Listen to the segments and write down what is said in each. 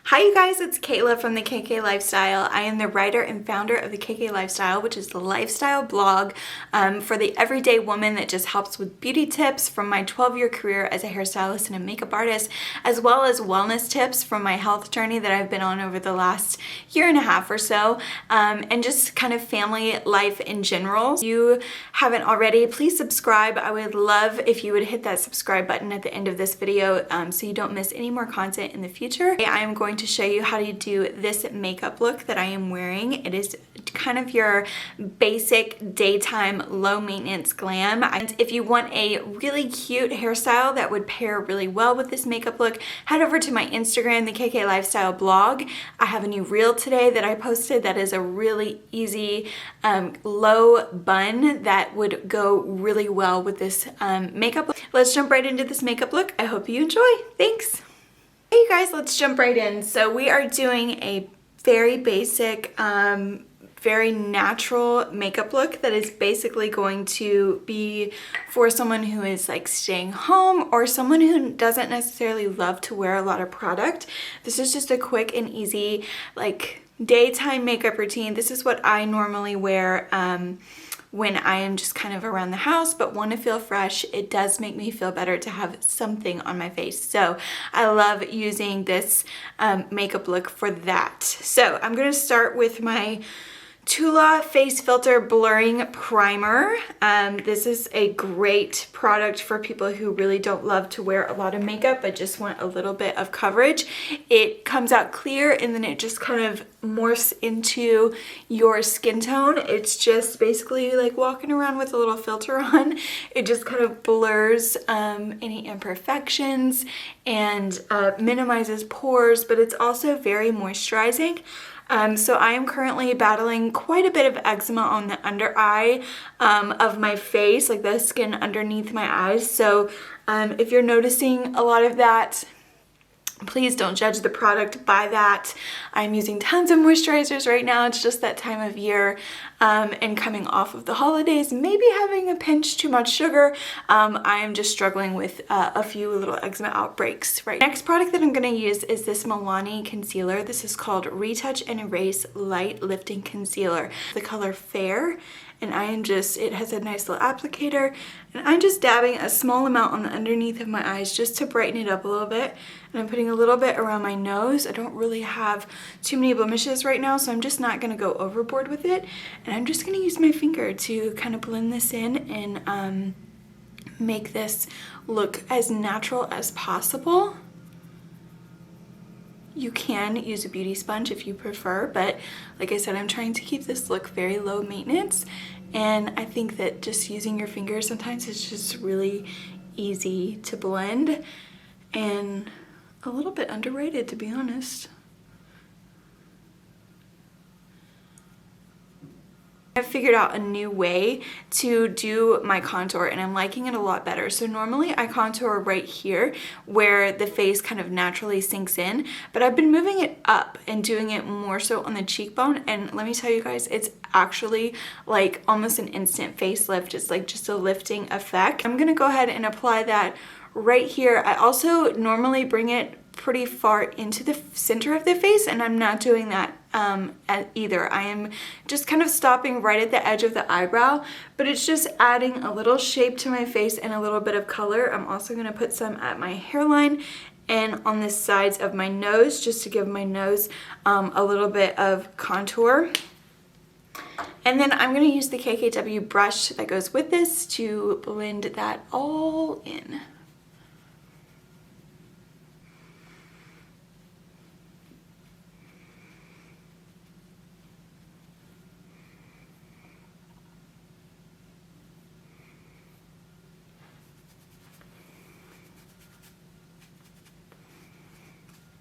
Hi you guys, it's Kayla from the KK Lifestyle. I am the writer and founder of the KK Lifestyle, which is the lifestyle blog for the everyday woman that just helps with beauty tips from my 12-year career as a hairstylist and a makeup artist, as well as wellness tips from my health journey that I've been on over the last year and a half or so, and just kind of family life in general. If you haven't already, please subscribe. I would love if you would hit that subscribe button at the end of this video so you don't miss any more content in the future. I am going to show you how to do this makeup look that I am wearing. It is kind of your basic daytime low maintenance glam. And if you want a really cute hairstyle that would pair really well with this makeup look, head over to my Instagram, the KK Lifestyle blog. I have a new reel today that I posted that is a really easy low bun that would go really well with this makeup look. Let's jump right into this makeup look. I hope you enjoy. Thanks. Hey you guys, let's jump right in. So we are doing a very basic, very natural makeup look that is basically going to be for someone who is like staying home or someone who doesn't necessarily love to wear a lot of product. This is just a quick and easy like daytime makeup routine. This is what I normally wear when I am just kind of around the house but want to feel fresh. It does make me feel better to have something on my face. So I love using this makeup look for that. So I'm going to start with my Tula Face Filter Blurring Primer. This is a great product for people who really don't love to wear a lot of makeup but just want a little bit of coverage. It comes out clear and then it just kind of morphs into your skin tone. It's just basically like walking around with a little filter on. It just kind of blurs any imperfections and minimizes pores, but it's also very moisturizing. So I am currently battling quite a bit of eczema on the under eye of my face, like the skin underneath my eyes. So if you're noticing a lot of that, please don't judge the product by that. I'm using tons of moisturizers right now. It's just that time of year and coming off of the holidays, maybe having a pinch too much sugar. I am just struggling with a few little eczema outbreaks right now. Next product that I'm going to use is this Milani concealer. This is called Retouch and Erase Light Lifting Concealer. The color Fair. And I am just, it has a nice little applicator, and I'm just dabbing a small amount on the underneath of my eyes just to brighten it up a little bit. And I'm putting a little bit around my nose. I don't really have too many blemishes right now, so I'm just not gonna go overboard with it. And I'm just gonna use my finger to kind of blend this in and make this look as natural as possible. You can use a beauty sponge if you prefer, but like I said, I'm trying to keep this look very low maintenance, and I think that just using your fingers sometimes is just really easy to blend and a little bit underrated, to be honest. I've figured out a new way to do my contour and I'm liking it a lot better. So normally I contour right here where the face kind of naturally sinks in, but I've been moving it up and doing it more so on the cheekbone, and let me tell you guys, it's actually like almost an instant facelift. It's like just a lifting effect. I'm gonna go ahead and apply that right here. I also normally bring it pretty far into the center of the face, and I'm not doing that either. I am just kind of stopping right at the edge of the eyebrow, but it's just adding a little shape to my face and a little bit of color. I'm also going to put some at my hairline and on the sides of my nose just to give my nose a little bit of contour. And then I'm going to use the KKW brush that goes with this to blend that all in.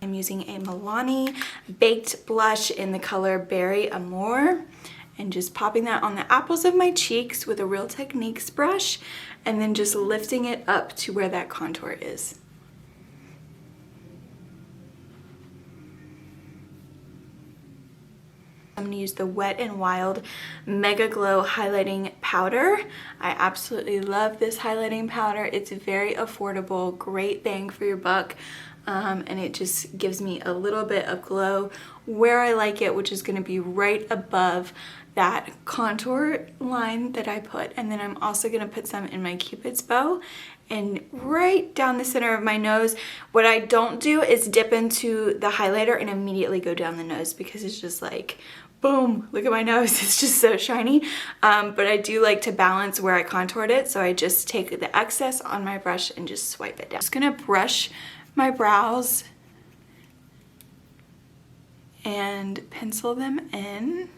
I'm using a Milani baked blush in the color Berry Amore and just popping that on the apples of my cheeks with a Real Techniques brush and then just lifting it up to where that contour is. I'm going to use the Wet n Wild Mega Glow Highlighting Powder. I absolutely love this highlighting powder. It's very affordable, great bang for your buck. and it just gives me a little bit of glow where I like it, which is going to be right above that contour line that I put. And then I'm also going to put some in my Cupid's bow and right down the center of my nose. What I don't do is dip into the highlighter and immediately go down the nose, because it's just like, boom, look at my nose, it's just so shiny. But I do like to balance where I contoured it, so I just take the excess on my brush and just swipe it down. I'm just gonna brush my brows and pencil them in.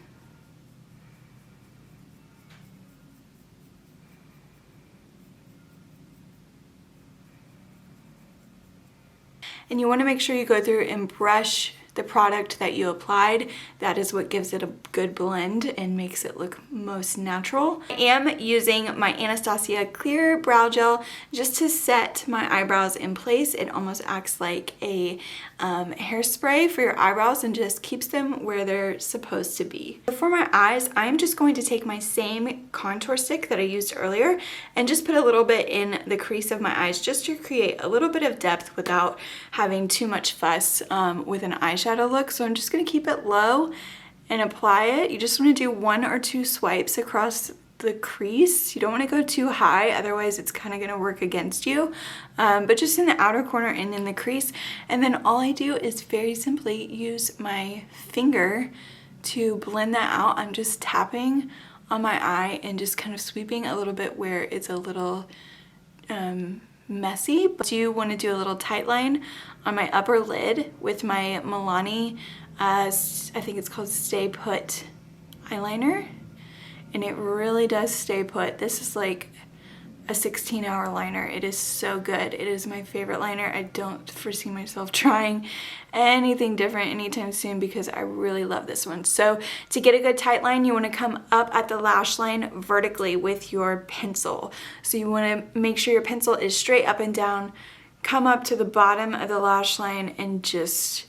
And you want to make sure you go through and brush the product that you applied. That is what gives it a good blend and makes it look most natural. I am using my Anastasia Clear Brow Gel just to set my eyebrows in place. It almost acts like a hairspray for your eyebrows and just keeps them where they're supposed to be. For my eyes, I'm just going to take my same contour stick that I used earlier and just put a little bit in the crease of my eyes, just to create a little bit of depth without having too much fuss with an eyeshadow look. So I'm just going to keep it low and apply it. You just want to do 1 or 2 swipes across the crease. You don't want to go too high, otherwise it's kind of going to work against you. But just in the outer corner and in the crease. And then all I do is very simply use my finger to blend that out. I'm just tapping on my eye and just kind of sweeping a little bit where it's a little messy. But you want to do a little tight line on my upper lid with my Milani, I think it's called Stay Put eyeliner. And it really does stay put. This is like a 16-hour liner. It is so good. It is my favorite liner. I don't foresee myself trying anything different anytime soon because I really love this one. So to get a good tight line, you want to come up at the lash line vertically with your pencil. So you want to make sure your pencil is straight up and down, come up to the bottom of the lash line and just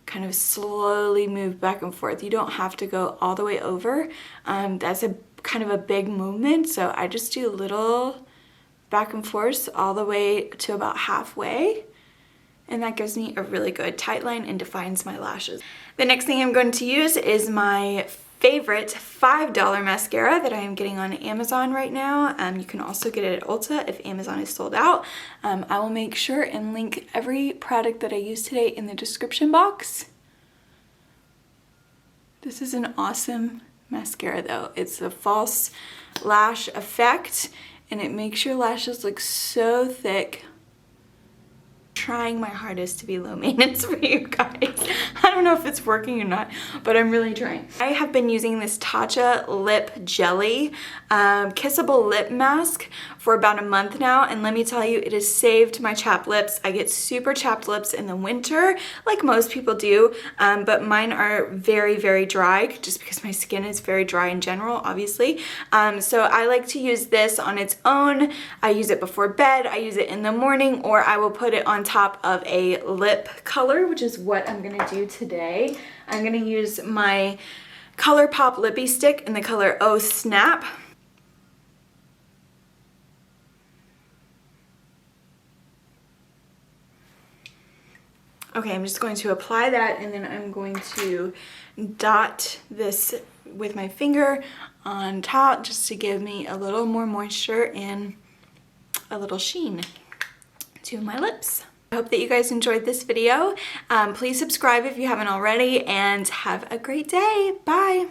kind of slowly move back and forth. You don't have to go all the way over. That's a kind of a big movement, so I just do a little back and forth all the way to about halfway, and that gives me a really good tight line and defines my lashes. The next thing I'm going to use is my favorite $5 mascara that I am getting on Amazon right now. You can also get it at Ulta if Amazon is sold out. I will make sure and link every product that I used today in the description box. This is an Awesome Mascara though. It's a false lash effect and it makes your lashes look so thick. Trying my hardest to be low maintenance for you guys. I don't know if it's working or not, but I'm really trying. I have been using this Tatcha Lip Jelly Kissable Lip Mask for about a month now, and let me tell you, it has saved my chapped lips. I get super chapped lips in the winter, like most people do, but mine are very, very dry, just because my skin is very dry in general, obviously. So I like to use this on its own. I use it before bed, I use it in the morning, or I will put it on top of a lip color, which is what I'm gonna do today. I'm gonna use my ColourPop Lippy Stick in the color Oh Snap. Okay, I'm just going to apply that and then I'm going to dot this with my finger on top just to give me a little more moisture and a little sheen to my lips. I hope that you guys enjoyed this video. Please subscribe if you haven't already and have a great day. Bye.